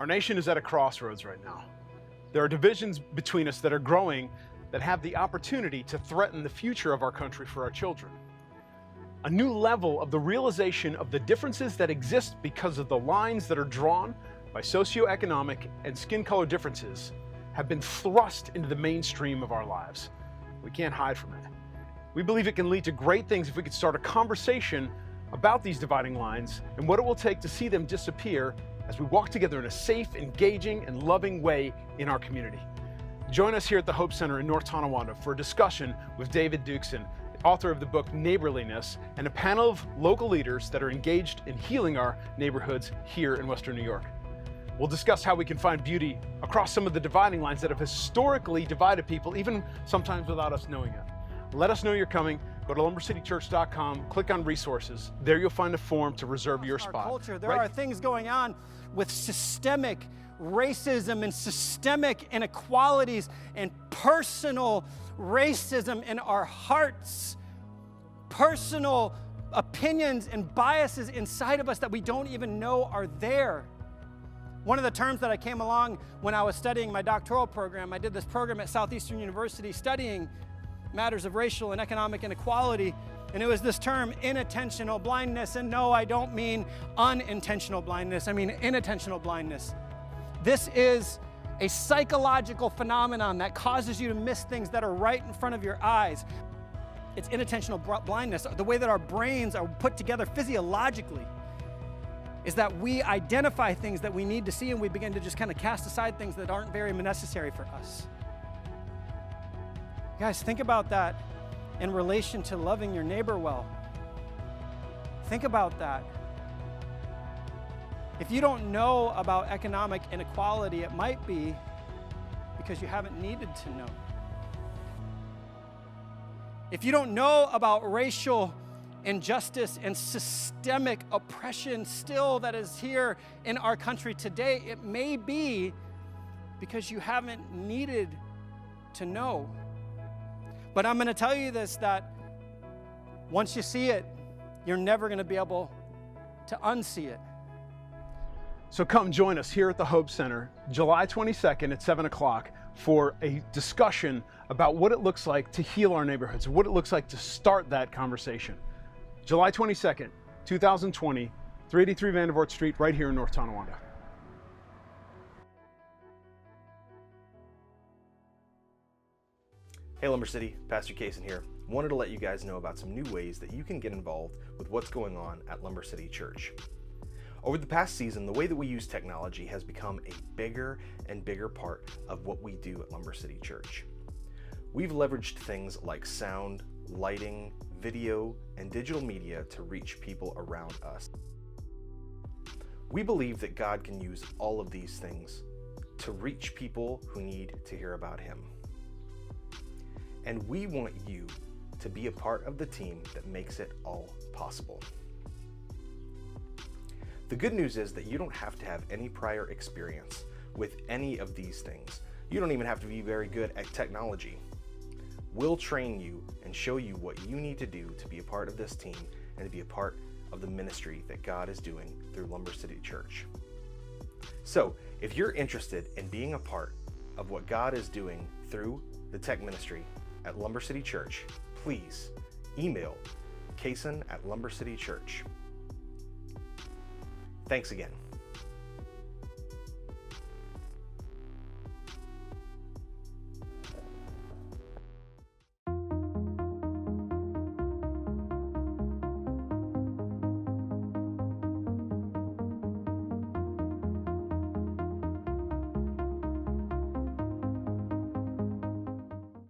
Our nation is at a crossroads right now. There are divisions between us that are growing that have the opportunity to threaten the future of our country for our children. A new level of the realization of the differences that exist because of the lines that are drawn by socioeconomic and skin color differences have been thrust into the mainstream of our lives. We can't hide from it. We believe it can lead to great things if we could start a conversation about these dividing lines and what it will take to see them disappear as we walk together in a safe, engaging, and loving way in our community. Join us here at the Hope Center in North Tonawanda for a discussion with David Dukeson, author of the book Neighborliness, and a panel of local leaders that are engaged in healing our neighborhoods here in Western New York. We'll discuss how we can find beauty across some of the dividing lines that have historically divided people, even sometimes without us knowing it. Let us know you're coming. Go to lumbercitychurch.com, click on resources. There you'll find a form to reserve your spot. Culture, there are things going on with systemic racism and systemic inequalities and personal racism in our hearts, personal opinions and biases inside of us that we don't even know are there. One of the terms that I came along when I was studying my doctoral program, I did this program at Southeastern University studying matters of racial and economic inequality, and it was this term, inattentional blindness. And no, I don't mean unintentional blindness, I mean inattentional blindness. This is a psychological phenomenon that causes you to miss things that are right in front of your eyes. It's inattentional blindness. The way that our brains are put together physiologically is that we identify things that we need to see and we begin to just kind of cast aside things that aren't very necessary for us. Guys, think about that in relation to loving your neighbor well. Think about that. If you don't know about economic inequality, it might be because you haven't needed to know. If you don't know about racial injustice and systemic oppression still that is here in our country today, it may be because you haven't needed to know. But I'm going to tell you this, that once you see it, you're never going to be able to unsee it. So come join us here at the Hope Center, July 22nd at 7 o'clock for a discussion about what it looks like to heal our neighborhoods, what it looks like to start that conversation. July 22nd, 2020, 383 Vandervoort Street, right here in North Tonawanda. Hey Lumber City, Pastor Kaysen here. Wanted to let you guys know about some new ways that you can get involved with what's going on at Lumber City Church. Over the past season, the way that we use technology has become a bigger and bigger part of what we do at Lumber City Church. We've leveraged things like sound, lighting, video, and digital media to reach people around us. We believe that God can use all of these things to reach people who need to hear about Him. And we want you to be a part of the team that makes it all possible. The good news is that you don't have to have any prior experience with any of these things. You don't even have to be very good at technology. We'll train you and show you what you need to do to be a part of this team and to be a part of the ministry that God is doing through Lumber City Church. So, if you're interested in being a part of what God is doing through the tech ministry at Lumber City Church, please email Kaysen at Lumber City Church. Thanks again.